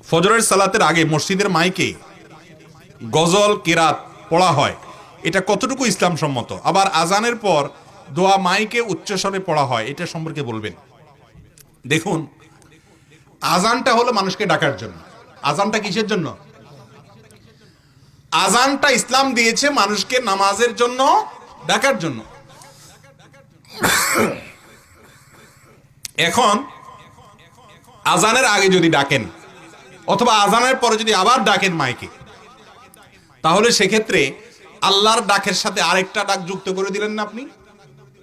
ফজরের সালাতের আগে মসজিদের মাইকে গজল কিরাত পড়া হয়, এটা কতটুকু ইসলাম সম্মত? আবার আজানের পর দোয়া মাইকে উচ্চস্বরে পড়া হয়, এটা সম্পর্কে বলবেন। দেখুন, আজানটা হলো মানুষকে ডাকার জন্য। আজানটা কিসের জন্য? আজানটা ইসলাম দিয়েছে মানুষকে নামাজের জন্য, ডাকার জন্য। এখন আজানের আগে যদি ডাকেন অথবা আজানের পরে যদি আবার ডাকেন মাইকে, তাহলে সেক্ষেত্রে আল্লাহর ডাকের সাথে আরেকটা ডাক যুক্ত করে দিলেন না আপনি।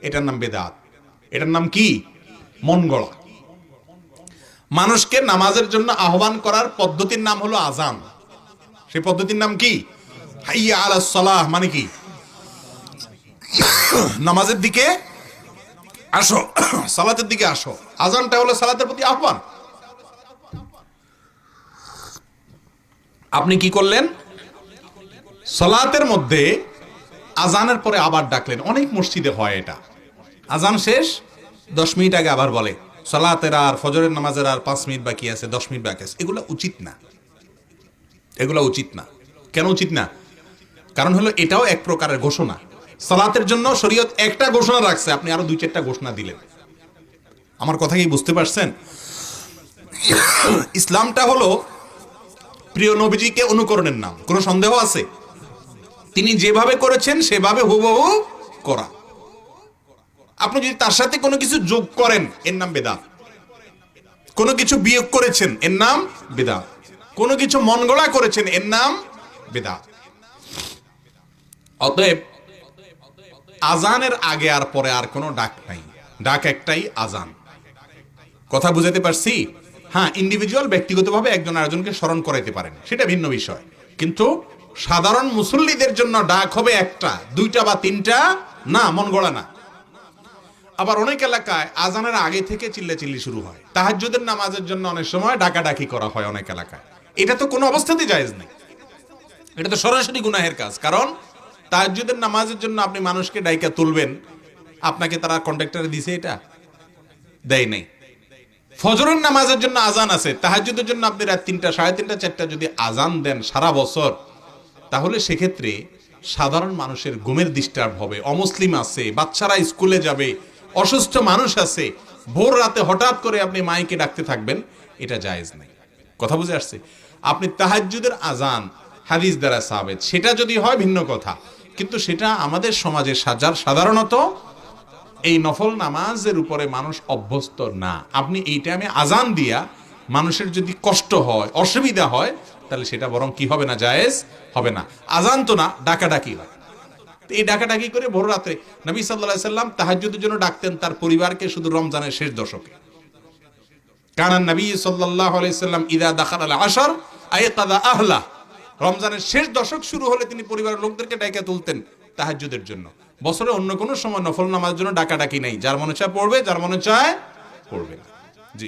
এটার নাম বেদাত। এটার নাম কি? মন গড়া। মানুষকে নামাজের জন্য আহ্বান করার পদ্ধতির নাম হলো আজান। সেই পদ্ধতির নাম কি? হাইয়া আলাস সালাহ, মানে কি? নামাজের দিকে আসো, সালাতের দিকে আসো। আজানটা হলো সালাতের প্রতি আহ্বান। আপনি কি করলেন? সালাতের মধ্যে আজানের পরে আবার ডাকলেন। অনেক মসজিদে হয় এটা। আজান শেষ 10 মিনিট আগে আবার বলে সালাতের আর ফজরের নামাজের আর 5 মিনিট বাকি আছে, 10 মিনিট বাকি আছে। এগুলো উচিত না, এগুলো উচিত না। কেন উচিত না? কারণ হলো এটাও এক প্রকারের ঘোষণা। সালাতের জন্য শরীয়ত একটা ঘোষণা রাখছে, আপনি আরো 2-4টা ঘোষণা দিলেন। আমার কথা কি বুঝতে পারছেন? ইসলামটা হলো প্রিয় নবীজিকে অনুকরণের নাম। কোনো সন্দেহ আছে? তিনি যেভাবে করেছেন সেভাবে হুবহু করা। আপনি যদি তার সাথে কোনো কিছু যোগ করেন, এর নাম বেদাত। কোনো কিছু বিয়োগ করেছেন, এর নাম বেদাত। কোনো কিছু মন গড়া করেছেন, এর নাম বেদাত। অতএব আজানের আগে আর পরে আর কোনো ডাক নাই, ডাক একটাই, আজান। কথা বুঝাতে পারছি? হ্যাঁ, ইন্ডিভিজুয়াল ব্যক্তিগতভাবে একজন আরেকজনকে স্মরণ করাইতে পারেন, সেটা ভিন্ন বিষয়। কিন্তু সাধারণ মুসল্লিদের জন্য ডাক হবে একটা, 2টা বা 3টা না, মন গড়া না। আবার অনেক এলাকায় আজানের আগে থেকে চিল্লাচিল্লি শুরু হয়। তাহাজ্জুদের নামাজের জন্য অনেক সময় ডাকাডাকি করা হয় অনেক এলাকায়। এটা তো কোনো অবস্থাতেই জায়েজ নেই। এটা তো সরাসরি গুনাহের কাজ। কারণ তাহাজ্জুদের নামাজের জন্য আপনি মানুষকে ডাইকা তুলবেন, আপনাকে তারা কন্ট্রাক্টরে দিছে? এটা দেয় নাই। ফজরের নামাজের জন্য আজান আছে, তাহাজ্জুদের জন্য আপনি রাত 3টা, 3:30, 4টা যদি আজান দেন সারা বছর, তাহলে সেক্ষেত্রে সাধারণ মানুষের ঘুমের ডিস্টার্ব হবে। অমুসলিম আছে, বাচ্চারা স্কুলে যাবে, অসুস্থ মানুষ আছে, ভোর রাতে হঠাৎ করে আপনি মাইকে ডাকতে থাকবেন, এটা জায়েজ নেই। কথা বুঝে আসছে? আপনি তাহাজ্জুদের আজান হাদিস দ্বারা সাবেত, সেটা যদি হয় ভিন্ন কথা। কিন্তু সেটা আমাদের সমাজে সাধারণত এই নফল নামাজের উপরে মানুষ অভ্যস্ত না। আপনি এই টাইমে আজান দিয়া মানুষের যদি কষ্ট হয়, অসুবিধা হয়, তাহলে সেটা বরং কি হবে না? জায়েজ হবে না। আজান তো না, ডাকাডাকি হয়। এই ডাকাডাকি করে ভোর রাতে নবী সাল্লাল্লাহু আলাইহি সাল্লাম তাহাজ্জুদের জন্য ডাকতেন তার পরিবারকে শুধু রমজানের শেষ দশকে। কানান নবী সাল্লাল্লাহু আলাইহি সাল্লাম ইযা দাখালাল আশর আয়কাযা আহলা। রমজানের শেষ দশক শুরু হলে তিনি পরিবারের লোকদেরকে ডাইকা তুলতেন তাহাজ্জুদের জন্য। বছরে অন্য কোনো সময় নফল নামাজের জন্য ডাকাডাকি নাই। যার মনে চায় পড়বে, যার মনে চায় পড়বে না। জি।